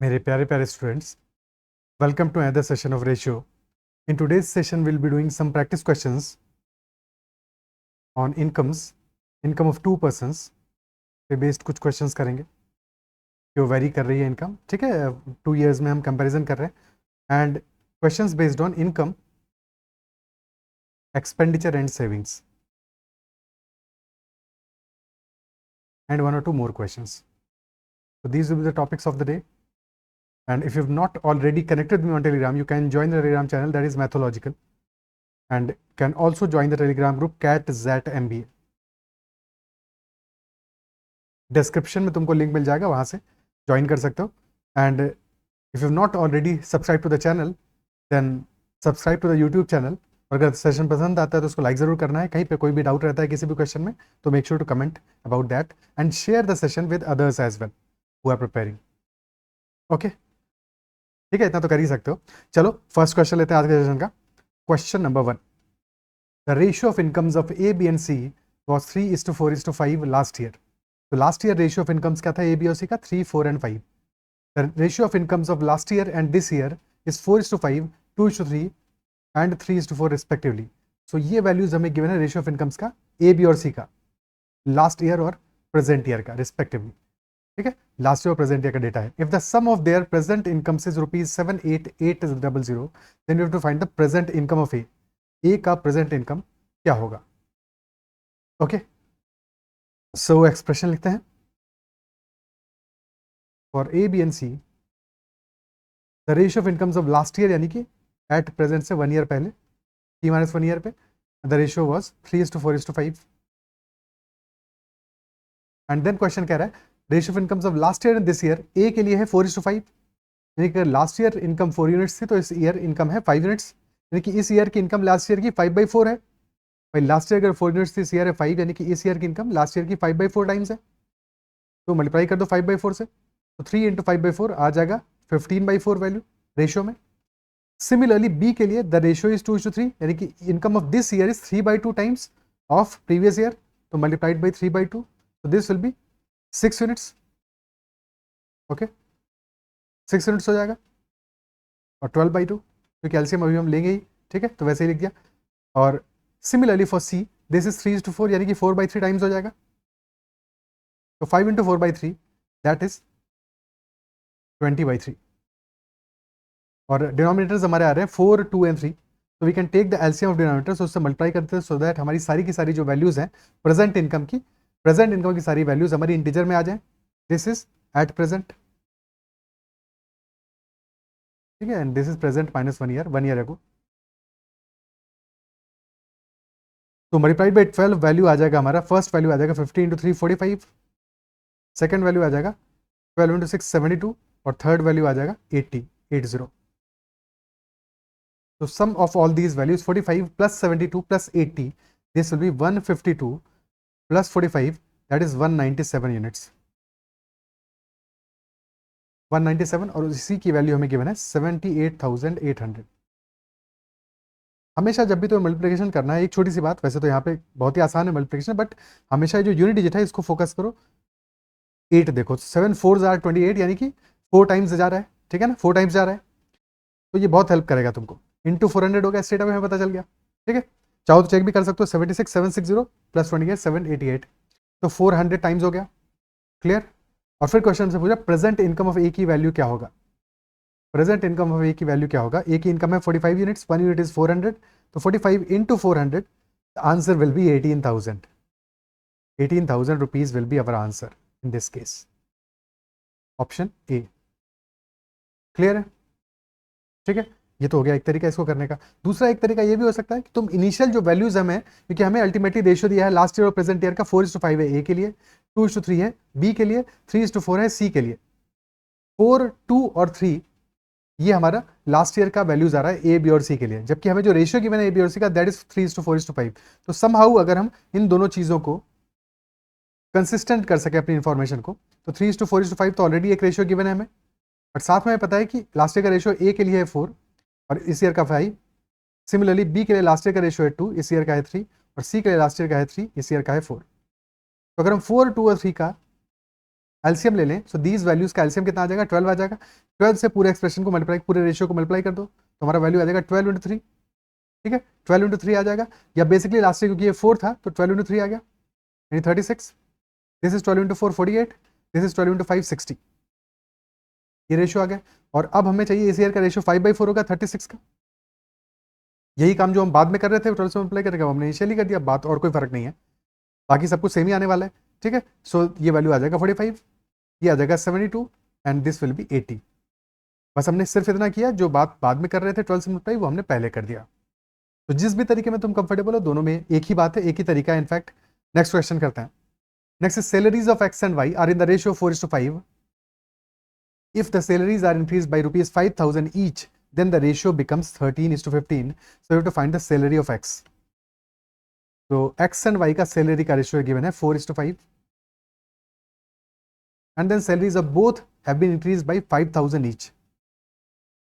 मेरे प्यारे प्यारे students, welcome to another session of ratio. In today's session we'll be doing some practice questions on income of two persons पे based कुछ questions करेंगे जो very कर रही है इनकम. ठीक है, 2 years में हम कंपैरिजन कर रहे हैं and questions based on income, expenditure and savings and one or two more questions. So these will be the topics of the day. And if you've not already connected with me on Telegram, you can join the Telegram channel, that is Mathological, and can also join the Telegram group CAT-ZAT-MBA. Description में तुमको link मिल जाएगा, वहाँ से join कर सकते हो. And if you not already subscribe to the channel, then subscribe to the YouTube channel. और अगर सेशन पसंद आता है तो उसको लाइक ज़रूर करना है. कहीं पे कोई भी डाउट रहता है किसी भी क्वेश्चन में तो make sure to comment about that and share the session with others as well who are preparing. Okay, ठीक है, इतना तो कर ही सकते हो. चलो फर्स्ट क्वेश्चन लेते हैं आज के सेशन का. Question number 1. The ratio of incomes of A B and C was 3:4:5 last year. तो last year ratio of incomes क्या था ए बी और सी का? 3, 4 and 5. The ratio of incomes of last year and this year is 4:5, 2:3 and 3:4 respectively. So ये values हमें given है ratio of incomes का ए B और सी का, लास्ट ईयर और प्रेजेंट ईयर का रिस्पेक्टिवली. ठीक है, लास्ट ईयर और प्रेजेंट ईयर का डेटा है. If the sum of their present incomes is ₹788,000, then you have to find the present income of A का प्रेजेंट इनकम क्या होगा. ओके, सो एक्सप्रेशन लिखते हैं for A B and C. The ratio of incomes of last year यानी कि at present से 1 year पहले, T-1 year पे, the ratio was 3:4:5. And then question कह रहा है ratio of incomes of last year and this year. A के लिए है 4:5, यानी कि लास्ट ईयर इनकम 4 यूनिट्स थी तो इस ईयर इनकम है 5 यूनिट्स, यानी कि इस ईयर की इनकम लास्ट ईयर की 5/4 है. भाई लास्ट ईयर अगर 4 यूनिट्स थी, इस ईयर है 5, यानी कि इस ईयर की इनकम लास्ट ईयर की 5/4 टाइम्स है. तो मल्टीप्लाई कर दो 5/4 से, तो 3 × 5/4 आ जाएगा 15/4 वैल्यू रेशियो में. सिमिलरली बी के लिए द रेशियो इज 2:3, यानी कि income of this year is 3/2 times of previous year, तो मल्टीप्लाइड बाई 3/2, तो this will B 6 units. Okay, 6 units हो जाएगा. और 12/2 क्योंकि एलसीएम अभी हम लेंगे ही. ठीक है, तो वैसे ही लिख दिया. और similarly for see this is 3:4, यानी कि 4/3 टाइम्स हो जाएगा. तो 5 × 4/3 दैट इज 20/3. और डिनोमिनेटर्स हमारे आ रहे हैं 4, 2 एंड 3, तो we can take the LCM of denominators, उससे मल्टीप्लाई करते हैं सो दैट हमारी सारी की सारी जो वैल्यूज हैं प्रेजेंट इनकम की सारी वैल्यूज हमारी इंटीजर में आ जाएं. This is at present. ठीक है, and this is present minus 1 year, 1 year ago. तो मल्टीप्लाइड बाई 12 वैल्यू आ जाएगा हमारा. फर्स्ट वैल्यू आ जाएगा 50 × 3 45, सेकेंड वैल्यू आ जाएगा 12 × 6 72, और थर्ड वैल्यू आ जाएगा 80. तो sum of all these values 45 + 72 + 80, this will be 152 + 45, that is 197 units. 197, और इसी की वैल्यू हमें गिवन है 78,800. हमेशा जब भी तो मल्टीप्लिकेशन करना है, एक छोटी सी बात, वैसे तो यहाँ पे बहुत ही आसान है मल्टीप्लिकेशन, बट हमेशा जो यूनिट डिजिट है इसको फोकस करो. 8 देखो, 7 4s are 28, यानी कि 4 टाइम्स जा रहा है. ठीक है ना, 4 टाइम्स जा रहा है, तो ये बहुत हेल्प करेगा तुमको. इंटू 400 हो गया, स्टेट में हमें पता चल गया. ठीक है, चाहो तो चेक भी कर सकते हो. 76 760 + 28 788, तो 400 टाइम्स हो गया. क्लियर. और फिर क्वेश्चन से पूछा प्रेजेंट इनकम ऑफ ए की वैल्यू क्या होगा. प्रेजेंट इनकम ऑफ ए की वैल्यू क्या होगा. ए की इनकम है 45 यूनिट्स, 1 यूनिट इज 400, तो 45 × 400, the answer will be 18,000. 18,000 rupees will be our answer in this case. Option A. Clear है. ठीक है, ये तो हो गया एक तरीका इसको करने का. दूसरा एक तरीका ये भी हो सकता है कि तुम इनिशियल जो वैल्यूज हमें, क्योंकि हमें अल्टीमेटली रेशियो दिया है लास्ट ईयर और प्रेजेंट ईयर का 4:5 है ए के लिए, 2:3 है बी के लिए, 3:4 है सी के लिए. 4, 2 और 3 ये हमारा लास्ट ईयर का वैल्यूज आ रहा है ए बी और सी के लिए, जबकि हमें जो रेशियो गिवन है ए बी और सी का दैट इज 3:4:5. तो समहाउ अगर हम इन दोनों चीजों को कंसिस्टेंट कर सके अपनी इंफॉर्मेशन को, तो 3:4:5 तो ऑलरेडी एक रेशियो गिवन है हमें, और साथ में हमें पता है कि लास्ट ईयर का रेशियो ए के लिए है 4 और इस ईयर का 5. सिमिलरली बी के लिए लास्ट ईयर का रेशियो है 2, इस ईयर का है 3, और सी के लिए लास्ट ईयर का है 3, इस ईयर का है 4. तो अगर हम 4, 2 और 3 का एलसीएम ले लें, सो दीज वैल्यूज का एलसीएम कितना आ जाएगा, 12 आ जाएगा। 12 से पूरे एक्सप्रेशन को मल्टीप्लाई, पूरे रेशियो को मल्टीप्लाई कर दो तो हमारा वैल्यू आ जाएगा 12 इंटू 3, ठीक है, 12 इंटू 3 आ जाएगा। या बेसिकली लास्ट में क्योंकि ये 4 था तो 12 इंटू 3 आ गया, यानी 36। This is 12 into 4 48, this is 12 into 5 60, ये रेशियो आ गया। और अब हमें चाहिए इस ईयर का रेशियो 5/4 होगा 36 का। यही काम जो हम बाद में कर रहे थे 12 से मल्टीप्लाई करके हमने इनिशियली कर दिया, बात और कोई फर्क नहीं है, बाकी सब कुछ सेम ही आने वाला है, ठीक है। सो ये वैल्यू आ जाएगा 45, ये आ जाएगा 72 एंड दिस विल बी 80। बस हमने सिर्फ इतना किया, जो बात बाद में कर रहे थे 12 से मल्टीप्लाई वो हमने पहले कर दिया। तो जिस भी तरीके में तुम कंफर्टेबल हो, दोनों में एक ही बात है, एक ही तरीका है इनफैक्ट। नेक्स्ट क्वेश्चन करते हैं। Next salaries of X and Y are in the ratio 4:5। If the salaries are increased by rupees 5,000 each, then the ratio becomes 13:15. So you have to find the salary of x. So x and y का salary का ratio given है 4:5, and then salaries of both have been increased by 5,000 each.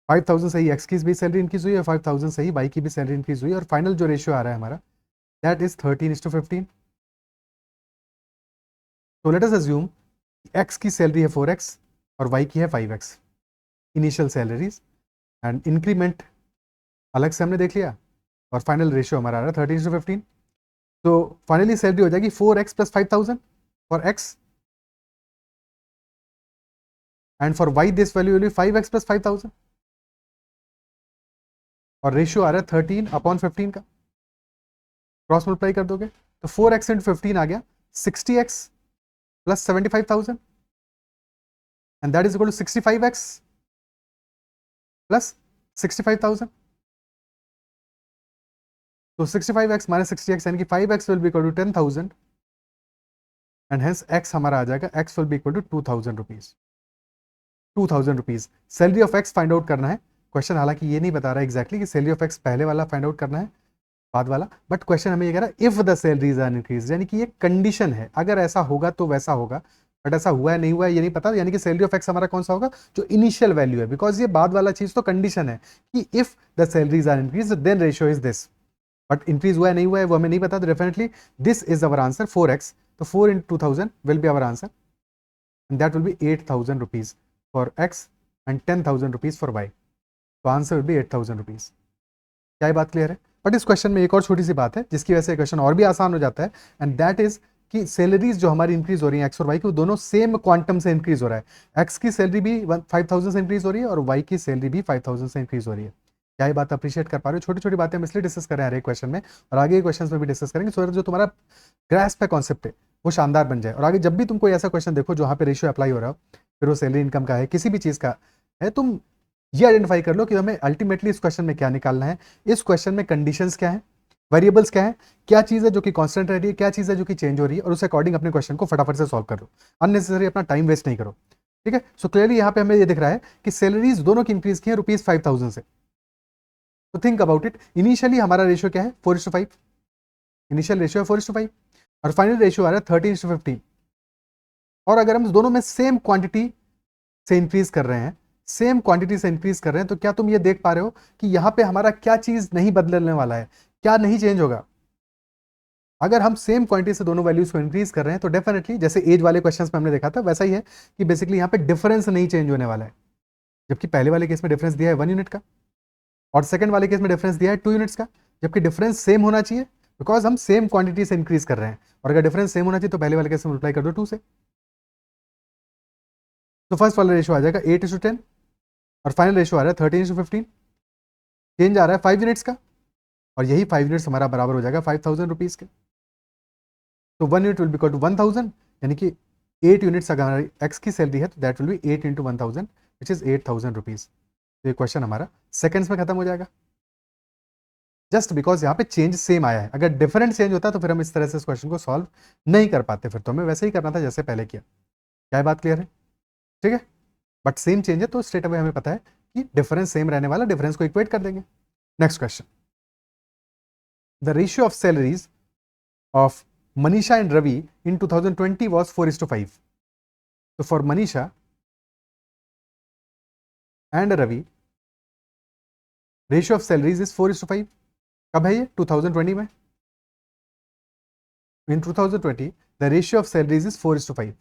5,000 से ही x की भी salary increase हुई और 5,000 से ही y की भी सैलरी इंक्रीज हुई, और फाइनल जो रेशियो आ रहा है हमारा दैट इज 13:15. तो लेट अस अज्यूम x की सैलरी है 4x और y की है 5x initial salaries, and increment अलग से हमने देख लिया, और फाइनल रेशियो हमारा आ रहा है 13:15. तो फाइनली सैलरी हो जाएगी 4x plus 5,000 for x, and for y this value will B 5x plus 5,000, और रेशियो आ रहा है 13/15 का। क्रॉस मल्टीप्लाई कर दोगे तो 4x इंटू 15 आ गया 60x plus 75,000, and that is equal to 65x plus 65,000. तो 65x माइनस 60x यानी कि 5x will be equal to 10,000, and hence x हमारा आ जाएगा, x will be equal to 2,000 rupees. 2,000 rupees salary of x find out करना है. Question हालांकि ये नहीं बता रहा है एग्जैक्टली कि सैलरी ऑफ x पहले वाला फाइंड आउट करना है बाद वाला, बट क्वेश्चन हमें ये कह रहा है if the salaries are increase, यानी कि ये कंडीशन है, अगर ऐसा होगा तो वैसा होगा, बट ऐसा हुआ है नहीं हुआ है ये नहीं पता, यानी कि सैलरी ऑफ एक्स हमारा कौन सा होगा, जो इनिशियल वैल्यू है, बिकॉज ये बाद वाला चीज तो कंडीशन है कि if the salaries are increase then ratio is this, but increase हुआ है नहीं हुआ है वो हमें नहीं पता, तो definitely this is our answer 4x. तो 4 into 2,000 will be our answer, and that will B 8,000 rupees for x and 10,000 rupees for y. तो आंसर विल बी 8,000 रुपीज. क्या ये बात क्लियर है? बट इस क्वेश्चन में एक और छोटी सी बात है जिसकी वजह से क्वेश्चन और भी आसान हो जाता है, एंड दैट इज कि सैलरीज जो हमारी इंक्रीज हो रही है एक्स और वाई की, वो दोनों सेम क्वांटम से इंक्रीज हो रहा है. एक्स की सैलरी भी 5,000 से इंक्रीज हो रही है और वाई की सैलरी भी 5,000 से इंक्रीज हो रही है. क्या ये बात अप्रिशिएट कर पा रहे हो? छोटी छोटी बातें हम इसलिए डिस्कस कर रहे हैं हर एक क्वेश्चन में, और आगे क्वेश्चन में भी डिस्कस करेंगे, सो जो तुम्हारा ग्रास्प है कॉन्सेप्ट है वो शानदार बन जाए, और आगे जब भी तुम कोई ऐसा क्वेश्चन देखो जहाँ पे रेशियो अप्लाई हो रहा हो, फिर वो सैलरी इनकम का है, किसी भी चीज़ का है, तुम ये आइडेंटिफाई कर लो कि हमें अल्टीमेटली इस क्वेश्चन में क्या निकालना है. इस क्वेश्चन में कंडीशंस क्या है, वेरिएबल्स क्या है, क्या चीज़ है जो कि कांस्टेंट रह रही है, क्या चीज़ है जो कि चेंज हो रही है, और उस अकॉर्डिंग अपने क्वेश्चन को फटाफट से सॉल्व कर लो. अननेसेसरी अपना टाइम वेस्ट नहीं करो, ठीक है. सो क्लियरली यहाँ पे हमें ये दिख रहा है कि सैलरीज दोनों की इंक्रीज की है ₹5,000 से. तो थिंक अबाउट इट, इनिशियली हमारा रेशियो क्या है 4:5, इनिशियल रेशियो है 4:5, और फाइनल रेशियो आ रहा है 13:15. और अगर हम दोनों में सेम क्वांटिटी से इंक्रीज कर रहे हैं, सेम क्वांटिटी से इंक्रीज कर रहे हैं, तो क्या तुम ये देख पा रहे हो कि यहाँ पे हमारा क्या चीज नहीं बदलने वाला है, क्या नहीं चेंज होगा. अगर हम सेम क्वांटिटी से दोनों वैल्यूज को इंक्रीज कर रहे हैं तो डेफिनेटली जैसे एज वाले क्वेश्चंस में हमने देखा था वैसा ही है कि बेसिकली यहाँ पे डिफरेंस नहीं चेंज होने वाला है. जबकि पहले वाले केस में डिफरेंस दिया है 1 यूनिट का, और सेकंड वाले केस में डिफरेंस दिया है 2 यूनिट्स का, जबकि डिफरेंस सेम होना चाहिए बिकॉज हम सेम क्वांटिटी से इंक्रीज कर रहे हैं, और अगर डिफरेंस सेम होना चाहिए तो पहले वाले केस में मल्टीप्लाई कर दो 2 से. तो फर्स्ट वाला रेशियो आ जाएगा 8:10, और फाइनल रेशियो आ रहा है 13:15. चेंज आ रहा है 5 यूनिट्स का, और यही 5 यूनिट्स हमारा बराबर हो जाएगा 5,000 रुपीज के. तो 1 unit will be equal to 1,000, यानी कि 8 यूनिट्स अगर हमारी एक्स की सैलरी है तो that will B 8 into 1,000 which is 8,000 rupees. तो ये क्वेश्चन हमारा सेकंड्स में खत्म हो जाएगा, जस्ट बिकॉज यहाँ पे चेंज सेम आया है. अगर डिफरेंट चेंज होता तो फिर हम इस तरह से इस क्वेश्चन को सॉल्व नहीं कर पाते, फिर तो हमें वैसे ही करना था जैसे पहले किया. क्या बात क्लियर है? ठीक है, बट सेम चेंज है तो स्ट्रेट अवे हमें पता है कि डिफरेंस सेम रहने वाला, डिफरेंस को इक्वेट कर देंगे. Next question, the ratio of salaries of Manisha and Ravi in 2020 was 4:5. So for Manisha and Ravi, ratio of salaries is 4:5. कब है ये? 2020 में. In 2020, the ratio of salaries is 4:5.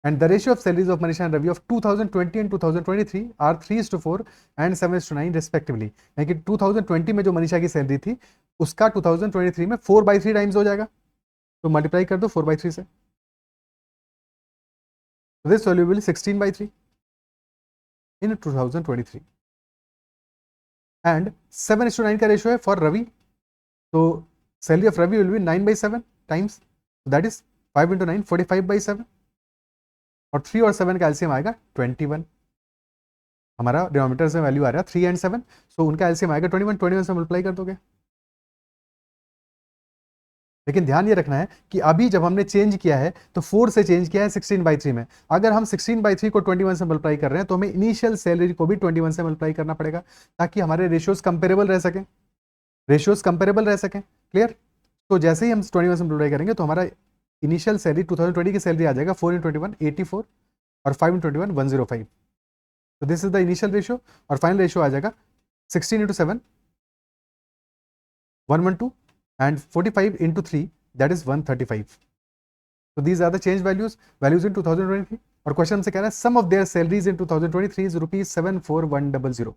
And the ratio of salaries of Manisha and Ravi of 2020 and 2023 are 3:4 and 7:9 respectively. यानी कि 2020 में जो मनीषा की salary थी उसका 2023 में 4/3 टाइम्स हो जाएगा, तो मल्टीप्लाई कर दो 4/3 से, so this value will be 16/3 in 2023. And 7:9 का रेशियो है फॉर रवि, तो salary of Ravi will be 9/7 times, that is 5 into 9 45/7, और 3 और 7 का एलसीएम आएगा 21. हमारा डिनोमिनेटर से वैल्यू आ रहा है 3 and 7, सो उनका एलसीएम आएगा 21 से मल्टीप्लाई कर दोगे. लेकिन ध्यान ये रखना है कि अभी जब हमने चेंज किया है तो 4 से चेंज किया है 16/3 में. अगर हम 16/3 को 21 से मल्टीप्लाई कर रहे हैं तो हमें इनिशियल सैलरी को भी 21 से मल्टीप्लाई करना पड़ेगा ताकि हमारे रेशियोज कंपेरेबल रह सकें, क्लियर. तो जैसे ही हम 21 से मल्टीप्लाई करेंगे तो हमारा इनिशियल सैलरी 2020 की सैलरी आ जाएगा 4 into 21 84 और 5 into 21 105. तो this is the initial ratio, और फाइनल रेशियो आ जाएगा 16 into 7 112 and 45 into 3, that is 135. So these are the change values in 2023. और क्वेश्चन से कह रहा है sum of their salaries in 2023 is ₹74100.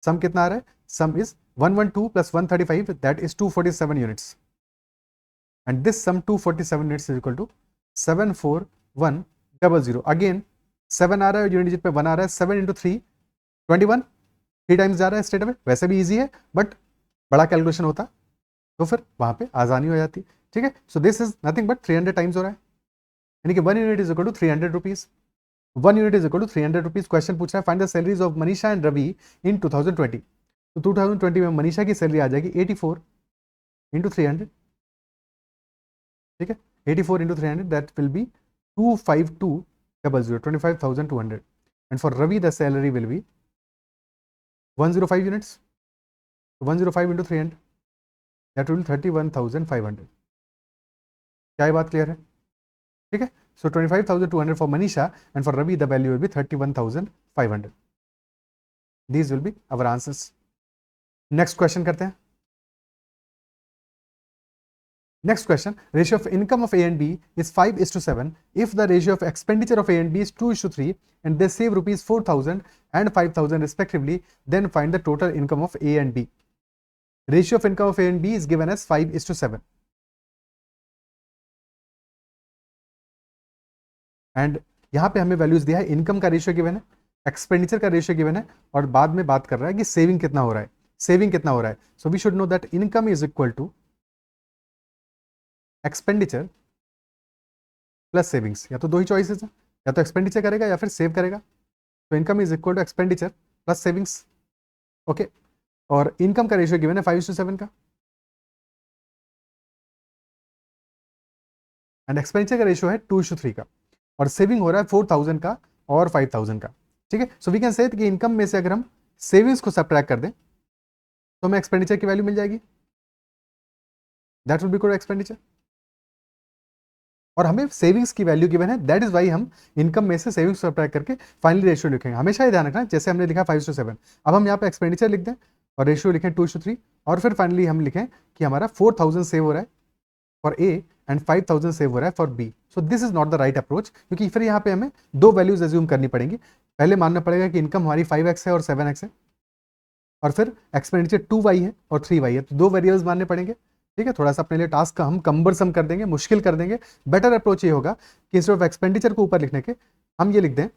Sum कितना आ रहा है? Sum is 112 plus 135, that is 247 units, and this sum 247 units is equal to 74100. Again 7 आ रहा है, यूनिट डिजिट पे 1 आ रहा है, 7 into 3 21, 3 टाइम्स जा रहा है स्ट्रेट अवे. वैसे भी इजी है बट बड़ा कैलकुलेशन होता तो फिर वहां पे आसानी हो जाती. ठीक है, so this is nothing but 300 times हो रहा है, यानी कि 1 unit is equal to 300 rupees. 1 unit is equal to 300 rupees. Question पूछ रहा है find the salaries of Manisha and Ravi in 2020. तो 2020 में मनीषा की सैलरी आ जाएगी 84 into 300. ठीक है, 84 into 300, that will be 25200, 25,200. And for Ravi the salary will be 105 units, 105 into 300, that will be 31,500. क्या ये बात क्लियर है? ठीक है, so 25,200 for Manisha and for Ravi the value will be 31,500. These will be our answers. Next question करते हैं. Next question, ratio of income of A and B is 5:7 if the ratio of expenditure of A and B is 2:3 and they save ₹4,000 and 5,000 respectively, then find the total income of A and B. Ratio of income of A and B is given as 5:7. And यहाँ पे हमें values दिया है, income का ratio given है, expenditure का ratio given है, और बाद में बात कर रहा है कि सेविंग कितना हो रहा है, so we should know that income is equal to expenditure plus savings. या तो दो ही चॉइसेस है, या तो एक्सपेंडिचर करेगा या फिर सेव करेगा. तो income is equal to expenditure plus savings. Okay, और इनकम का रेशियो गिवन है 5:7 का, एंड एक्सपेंडिचर का रेशियो है 2:3 का, और सेविंग हो रहा है 4,000 का और 5,000 का. ठीक है, सो वी कैन से कि इनकम में से अगर हम सेविंग्स को सब्ट्रैक्ट कर दें तो हमें एक्सपेंडिचर की वैल्यू मिल जाएगी, that will be equal to expenditure. और हमें सेविंग्स की वैल्यू गिवन है, दैट इज वाई हम इनकम में से सेविंग्स सब्ट्रैक्ट करके फाइनली रेशियो लिखेंगे. हमेशा ये ध्यान रखना, जैसे हमने लिखा 5:7, अब हम यहाँ पे एक्सपेंडिचर लिख दें और रेशियो लिखें 2:3, और फिर फाइनली हम लिखें कि हमारा 4,000 सेव हो रहा है फॉर ए एंड 5,000 सेव हो रहा है for B. So this is not the right approach, क्योंकि फिर यहाँ पे हमें दो वैल्यूज एज्यूम करनी पड़ेंगी. पहले मानना पड़ेगा कि इनकम हमारी 5x है और 7x है, और फिर एक्सपेंडिचर 2y है और 3y है, तो दो वेरिएबल्स मानने पड़ेंगे. ठीक है, थोड़ा सा अपने लिए टास्क का हम कम्बरसम कर देंगे, मुश्किल कर देंगे. बेटर अप्रोच ये होगा कि इंस्टेड ऑफ एक्सपेंडिचर को ऊपर लिखने के हम ये लिख दें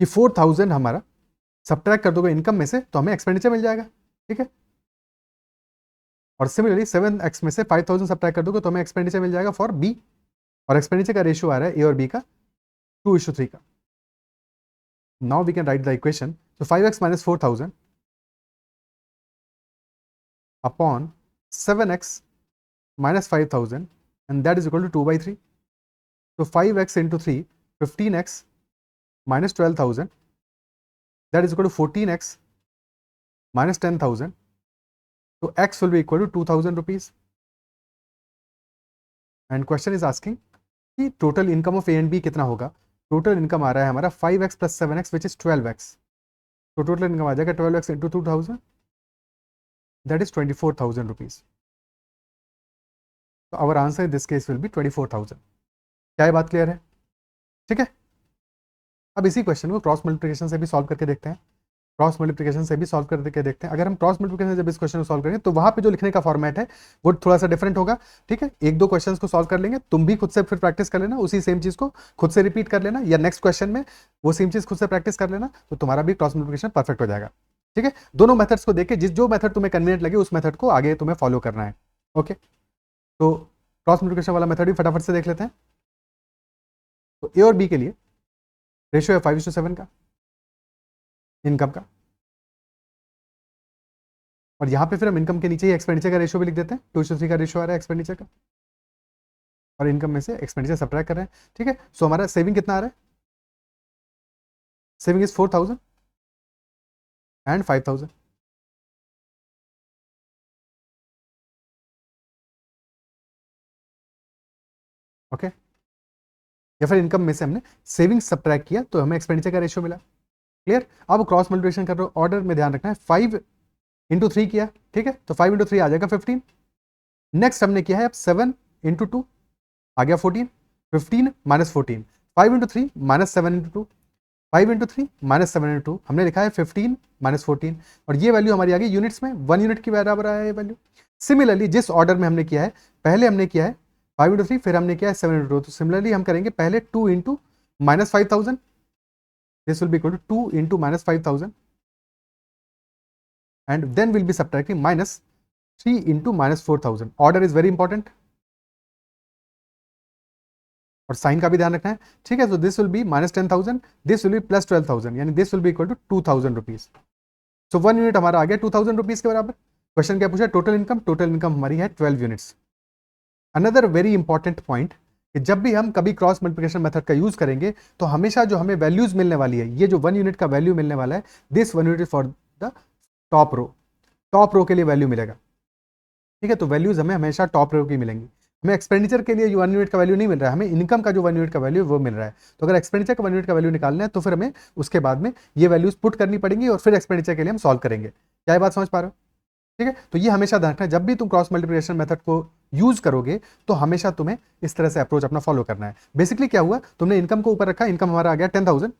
कि 4,000 हमारा सब्ट्रैक्ट कर दोगे इनकम में से तो हमें एक्सपेंडिचर मिल जाएगा. ठीक है, और सिमिलरली 7x में से 5,000 सब्ट्रैक्ट कर दोगे तो हमें एक्सपेंडिचर मिल जाएगा फॉर बी, और एक्सपेंडिचर का रेशियो आ रहा है ए और बी का 2:3 का. Now we can write the equation. So 5x minus 4,000 upon 7x minus 5,000, and that is equal to 2/3. So 5x into 3, 15x minus 12,000, that is equal to 14x minus 10,000. So x will be equal to 2,000 rupees. And question is asking कि total income of A and B कितना होगा. Total income आ रहा है हमारा 5x plus 7x which is 12x. तो total income आ जाएगा 12x into 2,000, that is 24,000 rupees. तो our answer in this case will be 24,000। क्या ये बात क्लियर है? ठीक है, अब इसी क्वेश्चन को क्रॉस मल्टीप्लिकेशन से भी सॉल्व करके देखते हैं। क्रॉस मल्टीप्लिकेशन से भी सॉल्व करके देखते हैं। अगर हम क्रॉस मल्टीप्लिकेशन से जब इस क्वेश्चन को सॉल्व करेंगे तो वहां पे जो लिखने का फॉर्मेट है वो थोड़ा सा डिफरेंट होगा। ठीक है, एक दो क्वेश्चंस को सॉल्व कर लेंगे, तुम भी खुद से फिर प्रैक्टिस कर लेना, उसी सेम चीज को खुद से रिपीट कर लेना, या नेक्स्ट क्वेश्चन में वो सेम चीज खुद से प्रैक्टिस कर लेना, तो तुम्हारा भी क्रॉस मल्टीप्लिकेशन परफेक्ट हो जाएगा। ठीक है, दोनों मेथड्स को देख के जिस जो मेथड तुम्हें कन्वीनियंट लगे उस मेथड को आगे तुम्हें फॉलो करना है। ओके, तो क्रॉस मल्टीप्लिकेशन वाला मेथड भी फटाफट से देख लेते हैं। तो ए और बी के लिए रेशियो है 5:7 का इनकम का, और यहाँ पे फिर हम इनकम के नीचे ही एक्सपेंडिचर का रेशियो भी लिख देते हैं। 2:3 का रेशियो आ रहा है एक्सपेंडिचर का, और इनकम में से एक्सपेंडिचर सब्ट्रैक्ट कर रहे हैं। ठीक है, सो हमारा सेविंग कितना आ रहा है? Saving is 4,000 and 5,000। ओके, या फिर इनकम में से हमने सेविंग सब्ट्रैक्ट किया तो हमें एक्सपेंडिचर का रेशियो मिला। क्लियर? अब क्रॉस मल्टीप्लिकेशन कर रहे हो, ऑर्डर में ध्यान रखना है। 5 × 3 किया, ठीक है, तो 5 × 3 आ जाएगा 15। नेक्स्ट हमने किया है अब 7 × 2 आ गया 14। 15 - 14, 5 × 3 - 7 × 2, 5 × 3 - 7 × 2, हमने लिखा है 15 - 14, और ये वैल्यू हमारी आ गई यूनिट्स में, 1 यूनिट की बराबर आया ये वैल्यू। सिमिलरली जिस ऑर्डर में हमने किया है, पहले हमने किया है 5 × 3, फिर हमने किया है 7 × 2, तो सिमिलरली हम करेंगे पहले 2 × -5,000, this will be equal to 2 × -5,000, and then we'll be subtracting -3 × -4,000. Order is very important, और साइन का भी ध्यान रखना है। ठीक है, तो this will be -10,000, this will be +12,000, यानी this will be equal to 2,000 rupees. So 1 unit हमारा आ गया 2,000 रुपीज के बराबर। क्वेश्चन क्या पूछा? Total income. टोटल इनकम हमारी है 12 units. Another very important point कि जब भी हम कभी क्रॉस मल्टीप्लिकेशन मेथड का यूज करेंगे तो हमेशा जो हमें वैल्यूज मिलने वाली है, ये जो 1 यूनिट का वैल्यू मिलने वाला है, this 1 unit for the top row, top row के लिए वैल्यू मिलेगा। ठीक है, तो वैल्यूज हमें हमेशा टॉप रो की मिलेंगी। हमें एक्सपेंडिचर के लिए जो 1 यूनिट का वैल्यू नहीं मिल रहा है, हमें इनकम का जो 1 यूनिट का वैल्यू है वो मिल रहा है। तो अगर एक्सपेंडिचर का 1 यूनिट का वैल्यू निकालना है तो फिर हमें उसके बाद में ये वैल्यूज पुट करनी पड़ेंगी, और फिर एक्सपेंडिचर के लिए हम सॉल्व करेंगे। क्या ये बात समझ पा रहे हो? ठीक है, तो ये हमेशा ध्यान रखना, जब भी तुम क्रॉस मल्टीप्लिकेशन मेथड को यूज करोगे तो हमेशा तुम्हें इस तरह से अप्रोच अपना फॉलो करना है। बेसिकली क्या हुआ, तुमने इनकम को ऊपर रखा, इनकम हमारा आ गया 10,000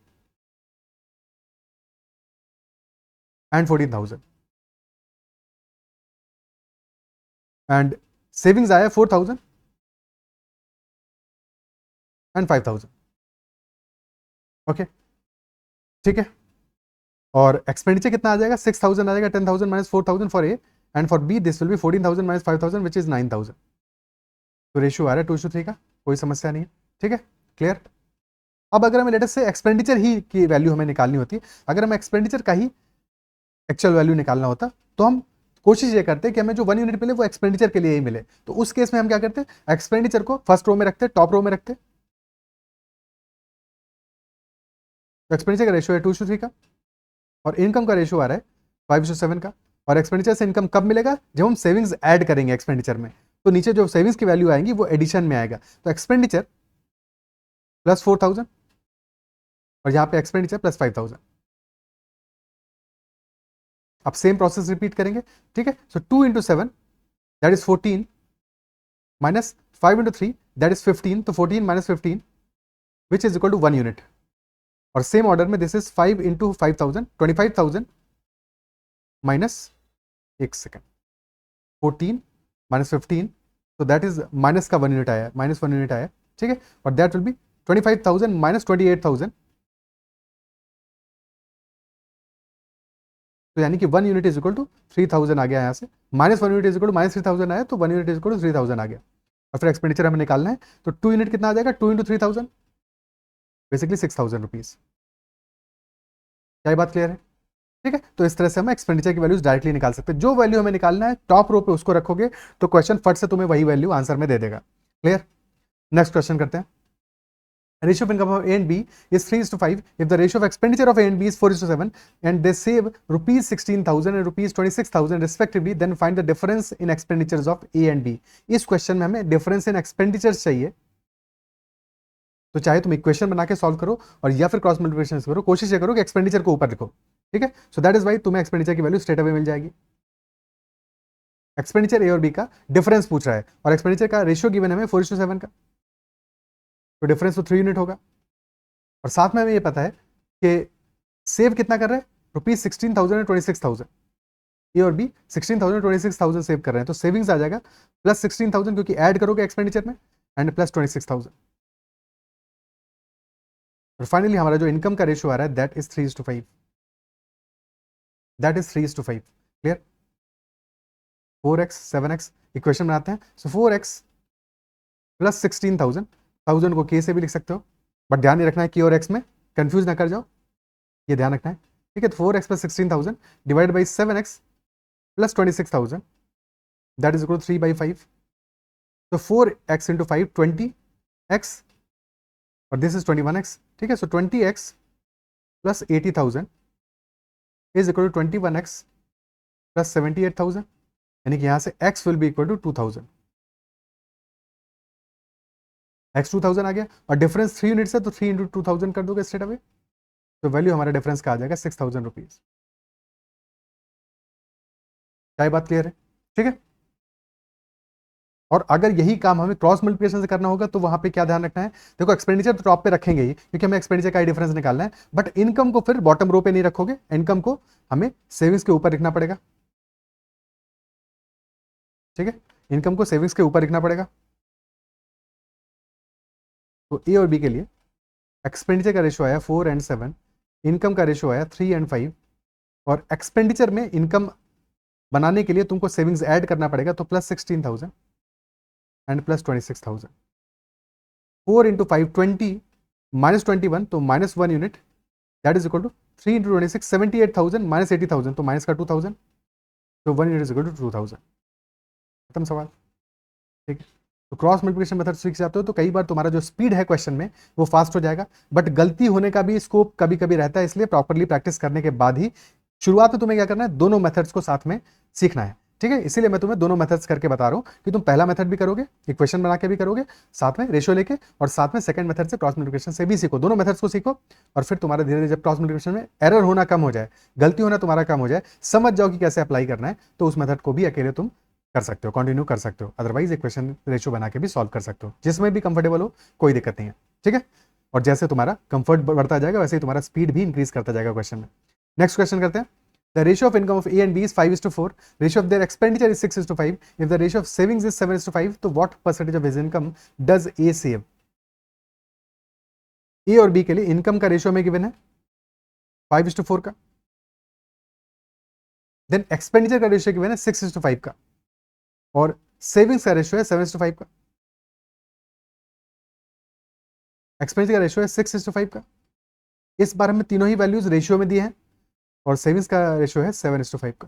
एंड 14,000, एंड सेविंग्स आया 4,000 एंड 5,000। ओके, ठीक है, और एक्सपेंडिचर कितना आ जाएगा? 6,000 आ जाएगा। 10,000 - 4,000 for A, and for B this will be 14,000 - 5,000 which is 9,000। तो रेशियो आ रहा है 2:3 का, कोई समस्या नहीं है। ठीक है, क्लियर? अब अगर हमें लेटेस्ट से एक्सपेंडिचर ही की वैल्यू हमें निकालनी होती है, अगर हमें एक्सपेंडिचर का ही एक्चुअल वैल्यू निकालना होता तो हम कोशिश ये करते हैं कि हमें जो 1 यूनिट मिले वो एक्सपेंडिचर के लिए ही मिले। तो उस केस में हम क्या करते हैं, एक्सपेंडिचर को फर्स्ट रो में रखते हैं, टॉप रो में रखते हैं। तो एक्सपेंडिचर का रेशियो है 2:3 का, और इनकम का रेशियो आ रहा है 5:7 का। और एक्सपेंडिचर से इनकम कब मिलेगा? जब हम सेविंग्स ऐड करेंगे एक्सपेंडिचर में, तो नीचे जो सेविंग्स की वैल्यू आएंगी वो एडिशन में आएगा। तो एक्सपेंडिचर +4,000, और यहाँ पे एक्सपेंडिचर +5,000। अब सेम प्रोसेस रिपीट करेंगे। ठीक है, so 2 × 7 that is 14 minus 5 × 3 that is 15, तो 14 - 15 which is equal to 1 unit. और सेम ऑर्डर में दिस इज 5 × 5,000, 25,000 माइनस, एक सेकेंड, 14 - 15, तो दैट इज माइनस का 1 यूनिट आया, -1 यूनिट आया। ठीक है, और दैट विल बी 25,000 - 28,000, तो यानी कि 1 यूनिट इज इक्वल टू 3,000 आ गया यहाँ से, -1 यूनिट इज इक्वल टू -3,000 आया, तो 1 यूनिट इज इक्वल टू 3,000 आ गया। और फिर एक्सपेंडिचर हमें निकालना है, तो 2 यूनिट कितना आ जाएगा? 2 × 3,000, बेसिकली 6,000 रुपीज। क्या ये बात क्लियर है? ठीक है, तो इस तरह से हम एक्सपेंडिचर की वैल्यूज डायरेक्टली निकाल सकते हैं। जो वैल्यू हमें निकालना है टॉप रो पे उसको रखोगे तो क्वेश्चन फट से तुम्हें वही वैल्यू आंसर में दे देगा। क्लियर? नेक्स्ट क्वेश्चन करते हैं। Ratio of income of A and B is 3:5. If the ratio of expenditure of A and B is 4:7 and they save rupees 16,000 and rupees 26,000 respectively, then find the difference in expenditures of A and B. इस question में हमें difference in expenditures चाहिए, तो चाहे तुम equation बना के solve करो और या फिर क्रॉस मल्टीप्लिकेशन करो, कोशिश ये करो कि एक्सपेंडिचर को ऊपर लिखो। ठीक है, सो दैट इज वाई तुम्हें एक्सपेंडिचर की वैल्यू स्ट्रेट अवे मिल जाएगी। एक्सपेंडिचर ए और बी का डिफरेंस पूछ रहा है, और एक्सपेंडिचर का रेशियो गिवन है हमें 4:7 का, तो डिफरेंस तो 3 यूनिट होगा। और साथ में हमें ये पता है कि सेव कितना कर रहे हैं, ₹16,000 और 26,000, ए और बी 16,000 26,000 सेव कर रहे हैं, तो सेविंग्स आ जाएगा प्लस 16,000 क्योंकि ऐड करोगे एक्सपेंडिचर में, एंड प्लस 26,000। और फाइनली हमारा जो इनकम का रेशियो आ रहा है that is 3:5, that is 3:5। Clear? 4x 7x equation बनाते हैं। सो 4x प्लस 16,000 को के से भी लिख सकते हो, बट ध्यान नहीं रखना है कि और x में कंफ्यूज ना कर जाओ, ये ध्यान रखना है। ठीक है, तो 4x plus 16,000 divide by 7x plus 26,000 that is equal 3/5। तो 4x इंटू 5 20x और दिस इज 21x। ठीक है, so 20x plus 80,000 is equal to 21x plus 78,000, यानी कि यहाँ से x will be equal to 2,000। x 2,000 आ गया, और डिफरेंस 3 यूनिट्स है तो 3 इंटू 2,000 कर दोगे स्ट्रेट अवे, तो वैल्यू हमारा डिफरेंस का आ जाएगा 6,000 रुपीज। क्या ये बात क्लियर है? ठीक है, और अगर यही काम हमें क्रॉस मल्टीप्लिकेशन से करना होगा तो वहां पे क्या ध्यान रखना है, देखो एक्सपेंडिचर तो टॉप पे रखेंगे ही क्योंकि हमें एक्सपेंडिचर का ही डिफरेंस निकालना है, बट इनकम को फिर बॉटम रो पे नहीं रखोगे, इनकम को हमें सेविंग्स के ऊपर लिखना पड़ेगा। ठीक है, इनकम को सेविंग्स के ऊपर लिखना पड़ेगा। तो ए और बी के लिए एक्सपेंडिचर का रेशियो आया 4 और 7, इनकम का रेशियो आया 3 और 5, और एक्सपेंडिचर में इनकम बनाने के लिए तुमको सेविंग्स ऐड करना पड़ेगा, तो plus 16,000 and plus 26,000। 4 into 5 20 minus 21 तो minus 1 unit, that is equal to 3 into 26 78,000 minus 80,000 तो माइनस का 2,000, तो 1 यूनिट इज इक्वल टू 2,000। खत्म सवाल। ठीक है, तो क्रॉस मल्टीप्लिकेशन मेथड सीख जाते हो तो कई बार तुम्हारा जो स्पीड है क्वेश्चन में वो फास्ट हो जाएगा, बट गलती होने का भी स्कोप कभी कभी रहता है, इसलिए प्रॉपरली प्रैक्टिस करने के बाद ही शुरुआत में तुम्हें क्या करना है, दोनों मेथड्स को साथ में सीखना है। ठीक है, इसीलिए मैं तुम्हें दोनों मेथड्स करके बता रहा हूं कि तुम पहला मेथड भी करोगे, इक्वेशन बना के भी करोगे, साथ में रेशियो लेके, और साथ में सेकंड मेथड से क्रॉस मल्टीप्लिकेशन से भी सीखो, दोनों मेथड्स को सीखो, और फिर तुम्हारा धीरे धीरे जब क्रॉस मल्टीप्लिकेशन में एरर होना कम हो जाए, गलती होना तुम्हारा कम हो जाए, समझ जाओ कि कैसे अप्लाई करना है, तो उस मेथड को भी अकेले तुम कर सकते हो, कंटिन्यू कर सकते हो, अदरवाइज इक्वेशन रेशियो बना के भी सॉल्व कर सकते हो, जिसमें भी कंफर्टेबल हो, कोई दिक्कत नहीं है। ठीक है, और जैसे तुम्हारा कंफर्ट बढ़ता जाएगा वैसे ही तुम्हारा स्पीड भी इंक्रीज करता जाएगा क्वेश्चन में। नेक्स्ट क्वेश्चन करते हैं। The ratio of income of A and B is 5:4. Ratio of their expenditure is 6:5. If the ratio of savings is 7:5, तो what percentage of his income does A save? A और B के लिए income का ratio में given है 5:4 का, then expenditure का ratio given है 6:5 का, और सेविंग्स का रेशियो है 7:5 का। एक्सपेंडिचर का रेशियो है 6:5 का। इस बार हमें तीनों ही वैल्यूज रेशियो में दिए हैं, और सेविंग्स का रेशियो है 7:5 का।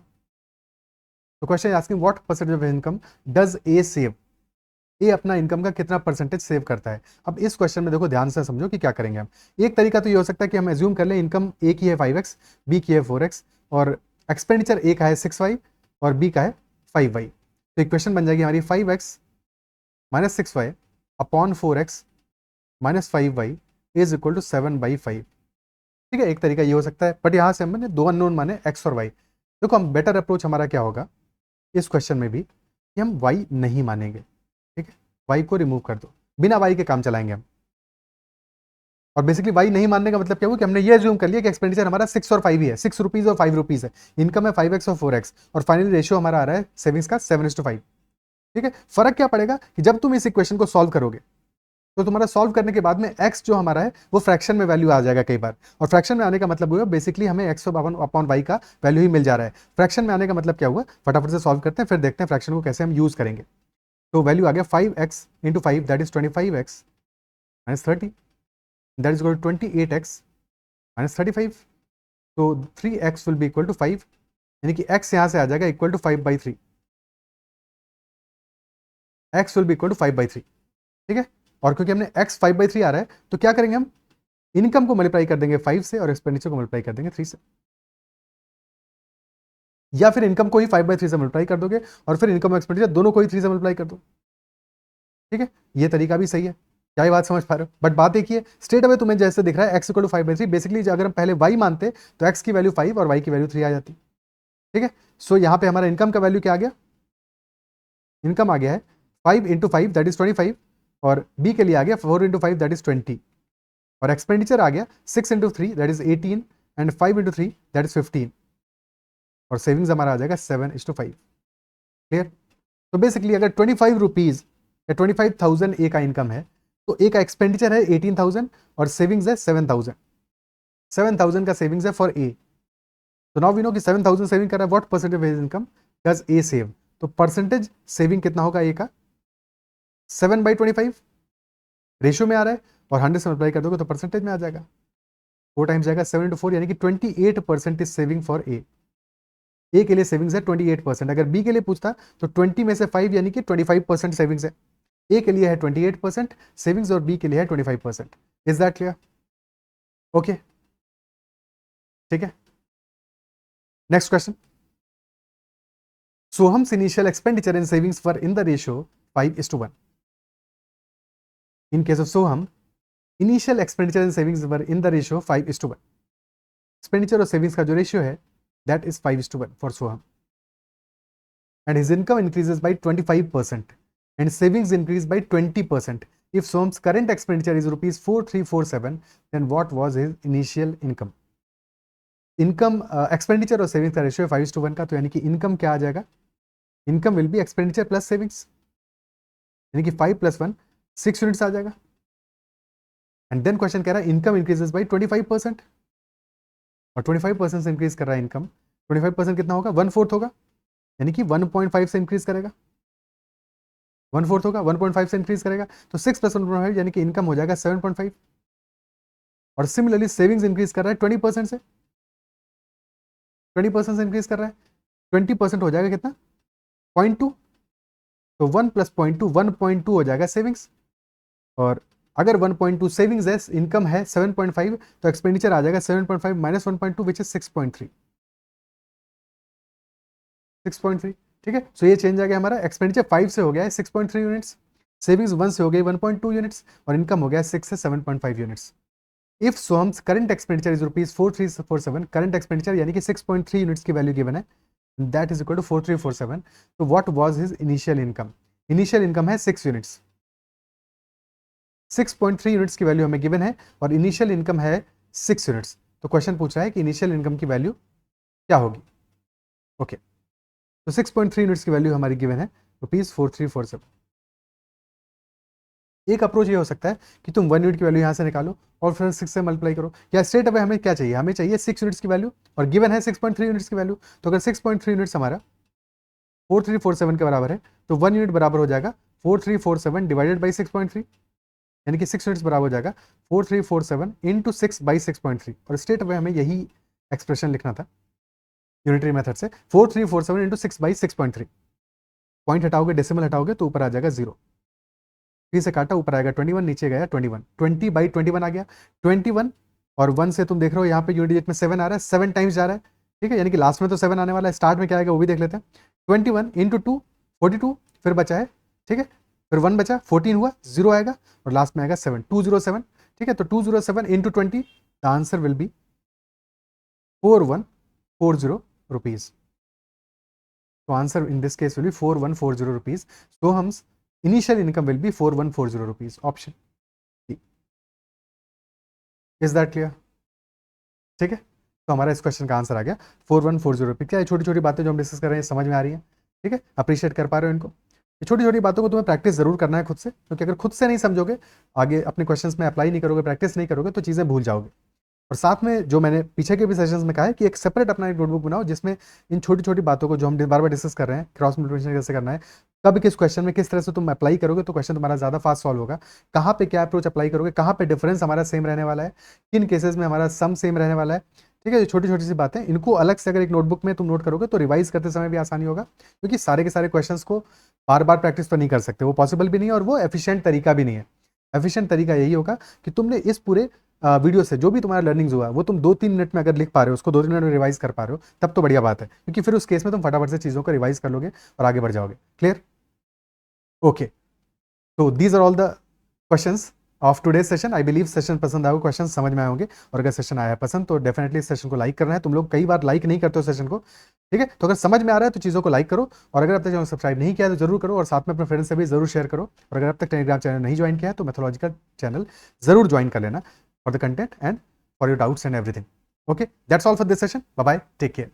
तो question asking what percentage of income does A save? A अपना इनकम का कितना परसेंटेज सेव करता है? अब इस क्वेश्चन में देखो ध्यान से समझो कि क्या करेंगे हम। एक तरीका तो ये हो सकता है कि हम एज्यूम कर लें इनकम ए की है 5x, बी की है 4x, और एक्सपेंडिचर ए का है 6y और बी का है 5y। तो इक्वेशन बन जाएगी हमारी 5x minus 6y upon 4x minus 5y is equal to 7/5। ठीक है, एक तरीका ये हो सकता है, बट यहाँ से हमने दो अननोन माने x और y। देखो हम बेटर अप्रोच हमारा क्या होगा इस क्वेश्चन में भी कि हम y नहीं मानेंगे। ठीक है, y को रिमूव कर दो, बिना y के काम चलाएंगे हम। और बेसिकली y नहीं मानने का मतलब क्या हुआ कि हमने ये अज्यूम कर लिया कि एक्सपेंडिचर हमारा 6 और 5 ही है, 6 रुपीज और 5 रुपीज है, इनकम है 5x और 4x, और फाइनली रेशियो हमारा आ रहा है सेविंग्स का 7:5। ठीक है, फर्क क्या पड़ेगा कि जब तुम इस इक्वेशन को सॉल्व करोगे तो तुम्हारा सॉल्व करने के बाद में x जो हमारा है वो फ्रैक्शन में वैल्यू आ जाएगा कई बार, और फ्रैक्शन में आने का मतलब हुआ बेसिकली हमें x अपॉन y का वैल्यू ही मिल जा रहा है। फ्रैक्शन में आने का मतलब क्या हुआ, फटाफट से सॉल्व करते हैं फिर देखते हैं फ्रैक्शन को कैसे हम यूज करेंगे। तो वैल्यू आ गया 5x into 5 that is 25x minus 30 that is equal to 28x minus 35। तो 3x will be equal to 5, यानी कि x यहाँ से आ जाएगा equal to 5/3, x will be equal to 5/3। ठीक है, और क्योंकि हमने x 5/3 आ रहा है तो क्या करेंगे हम, इनकम को मल्टीप्लाई कर देंगे 5 से और एक्सपेंडिचर को मल्टीप्लाई कर देंगे 3 से, या फिर इनकम को ही 5/3 से मल्टीप्लाई कर दोगे और फिर इनकम और एक्सपेंडिचर दोनों को ही 3 से मल्टीप्लाई कर दो। ठीक है, ये तरीका भी सही है। क्या ये बात समझ पा रहे हो? बट बात एक ही है, स्ट्रेट अवे तुम्हें जैसे दिख रहा है x इक्वल टू 5/3, बेसिकली अगर हम पहले y मानते तो x की वैल्यू 5 और y की वैल्यू 3 आ जाती। ठीक है, सो यहाँ पे हमारा इनकम का वैल्यू क्या आ गया इनकम आ गया है 5 इंटू 5 दैट इज 25, और बी के लिए आ गया 4 इंटू 5 दैट इज 20, और एक्सपेंडिचर आ गया 6 into 3 that is 18 and 5 into 3 that is 15, और सेविंग्स हमारा आ जाएगा 7:5। क्लियर? तो बेसिकली अगर 25 रुपीज या 25,000 ए का इनकम है, तो ए का एक्सपेंडिचर है 18,000 और सेविंग्स है 7,000। 7,000 का सेविंग्स है फॉर ए। तो नाउ वी नो कि 7,000 सेविंग कर रहा है, what percentage of his income does A save? तो परसेंटेज सेविंग कितना होगा ए का? 7/25 रेशियो में आ रहा है, और 100 से मल्टीप्लाई कर दोगे तो परसेंटेज में आ जाएगा, 4 टाइम्स जाएगा, 7 into 4 यानी कि 28% इज सेविंग फॉर ए के लिए सेविंग्स है 28%। अगर बी के लिए पूछता तो 20 में से 5 यानी कि 25% सेविंग्स है। ए के लिए है 28% सेविंग्स और बी के लिए है 25%। Is that clear? ओके, ठीक है। Next question, Soham's initial expenditure and savings were in the ratio 5:1। In case of Soham, initial expenditure and savings were in the ratio 5:1। Expenditure और सेविंग्स का जो रेशियो है that is 5:1 for Soham, and his income increases by 25% and savings increase by 20%. If Soham's current expenditure is rupees 4,347, then what was his initial income? Income expenditure और savings का ratio 5:1 का, तो यानी कि income क्या आ जाएगा? Income will be expenditure plus savings, यानी कि 5 + 1 6 यूनिट्स आ जाएगा। एंड देन क्वेश्चन कह रहा है इनकम इंक्रीजेस बाई 25%, और 25% से इंक्रीज कर रहा है इनकम। 25% कितना होगा? 1/4 होगा, यानी कि 1.5 से इंक्रीज करेगा। 1/4 होगा, 1.5 से इंक्रीज करेगा, तो 6 + 1.5 यानी कि इनकम हो जाएगा 7.5। और सिमिलरली सेविंग्स इंक्रीज कर रहा है 20% से, 20% से इंक्रीज कर रहा है, 20% हो जाएगा कितना? 0.2, तो 1 + 0.2 1.2 हो जाएगा सेविंग्स। और अगर 1.2 सेविंग्स है, इनकम है 7.5, तो एक्सपेंडिचर आ जाएगा 7.5 - 1.2 विच इज 6.3। 6.3, ठीक है। सो ये चेंज आ गया हमारा, एक्सपेंडिचर 5 से हो गया है 6.3 यूनिट्स, सेविंग्स 1 से हो गई 1.2 यूनिट्स, और इनकम हो गया 6 से 7.5 units. If Soham's current expenditure is rupees 4,347, current expenditure यानी कि 6.3 यूनिट्स की वैल्यू गिवन है, दैट इज इक्वल टू 4,347, तो what was his initial income? Initial income है 6 यूनिट्स, 6.3 यूनिट्स की वैल्यू हमें गिवन है, और इनिशियल इनकम है 6 यूनिट्स। तो क्वेश्चन पूछ रहा है कि इनिशियल इनकम की वैल्यू क्या होगी? ओके, तो 6.3 यूनिट्स की वैल्यू हमारी गिवन है रुपीज 4,347। एक अप्रोच ये हो सकता है कि तुम 1 यूनिट की वैल्यू यहाँ से निकालो और फिर 6 से मल्टीप्लाई करो, या स्ट्रेट अवे हमें क्या चाहिए? हमें चाहिए 6 यूनिट्स की वैल्यू, और गिवन है 6.3 यूनिट्स की वैल्यू। तो अगर 6.3 यूनिट्स हमारा 4,347 के बराबर है, तो 1 यूनिट बराबर हो जाएगा 4,347 डिवाइडेड बाई 6.3, यानी कि 6 यूनिट्स बराबर हो जाएगा 4,347 इंटू 6/6.3, और स्ट्रेट अवे हमें यही एक्सप्रेशन लिखना था यूनिटरी मेथड से, 4,347 इंटू 6/6.3। पॉइंट हटाओगे, डेसिमल हटाओगे, तो ऊपर आ जाएगा 0, 3 से काटा, ऊपर आएगा 21, नीचे गया 21, 20/21 आ गया। 21 और 1 से तुम देख रहे हो यहाँ पे यूनिट डिजिट में 7 आ रहा है, 7 टाइम्स जा रहा है, ठीक है, यानी कि लास्ट में तो 7 आने वाला है, स्टार्ट में क्या आएगा वो भी देख लेते हैं। 21 इंटू 2 42, फिर बचा है, ठीक है, फिर 1 बचा, 14 हुआ, 0 आएगा, और लास्ट में आएगा 7, 207, ठीक है। तो 207 into 20, the answer will be 4140 rupees. तो answer in this case will be 4140 rupees. So Soham's initial income will be 4140 rupees. Option D. Is that clear? ठीक है, तो हमारा इस क्वेश्चन का आंसर आ गया 4140 रुपीज। क्या छोटी छोटी बातें जो हम डिस्कस कर रहे हैं समझ में आ रही हैं? ठीक है, अप्रिशिएट कर पा रहे हो इनको? ये छोटी छोटी बातों को तुम्हें प्रैक्टिस जरूर करना है खुद से, क्योंकि अगर खुद से नहीं समझोगे, आगे अपने क्वेश्चंस में अप्लाई नहीं करोगे, प्रैक्टिस नहीं करोगे, तो चीज़ें भूल जाओगे। और साथ में जो मैंने पीछे के भी सेशंस में कहा है कि एक सेपरेट अपना एक नोटबुक बनाओ, जिसमें इन छोटी छोटी बातों को जो हम बार बार डिस्कस कर रहे हैं, क्रॉस मल्टीप्लिकेशन कैसे करना है, कब किस क्वेश्चन में किस तरह से तुम अप्लाई करोगे, तो क्वेश्चन तुम्हारा ज़्यादा फास्ट सॉल्व होगा। कहाँ पे क्या अप्रोच अप्लाई करोगे, कहाँ पे डिफरेंस हमारा सेम रहने वाला है, किन केसेस में हमारा सम सेम रहने वाला है, ठीक है। छोटी छोटी सी बातें, इनको अलग से अगर एक नोटबुक में तुम नोट करोगे तो रिवाइज करते समय भी आसानी होगा, क्योंकि सारे के सारे क्वेश्चंस को बार बार प्रैक्टिस तो नहीं कर सकते, वो पॉसिबल भी नहीं है, और वो एफिशिएंट तरीका भी नहीं है। एफिशिएंट तरीका यही होगा कि तुमने इस पूरे वीडियो से जो भी तुम्हारा लर्निंग्स हुआ वो तुम 2-3 मिनट में अगर लिख पा रहे हो, उसको 2-3 मिनट में रिवाइज कर पा रहे हो, तब तो बढ़िया बात है, क्योंकि फिर उस केस में तुम फटाफट से चीज़ों को रिवाइज कर लोगे और आगे बढ़ जाओगे। क्लियर? ओके, तो these are all the questions of today session. I believe session पसंद आया, क्वेश्चन समझ में आए होंगे, और अगर सेशन आया पसंद तो डेफिनेटली सेशन को लाइक करना है। तुम लोग कई बार लाइक नहीं करते हो सेशन को, ठीक है, तो अगर समझ में आ रहा है तो चीज़ों को लाइक करो, और अगर अब तक चैनल सब्सक्राइब नहीं किया तो जरूर करो, और साथ में अपने फ्रेंड्स से भी जरूर शेयर करो, और अगर अब तक टेलीग्राम चैनल नहीं ज्वाइन किया है तो मैथोलॉजिकल चैनल जरूर ज्वाइन कर लेना for the content and for your doubts and everything. Okay, that's all for this session. Bye bye, take care.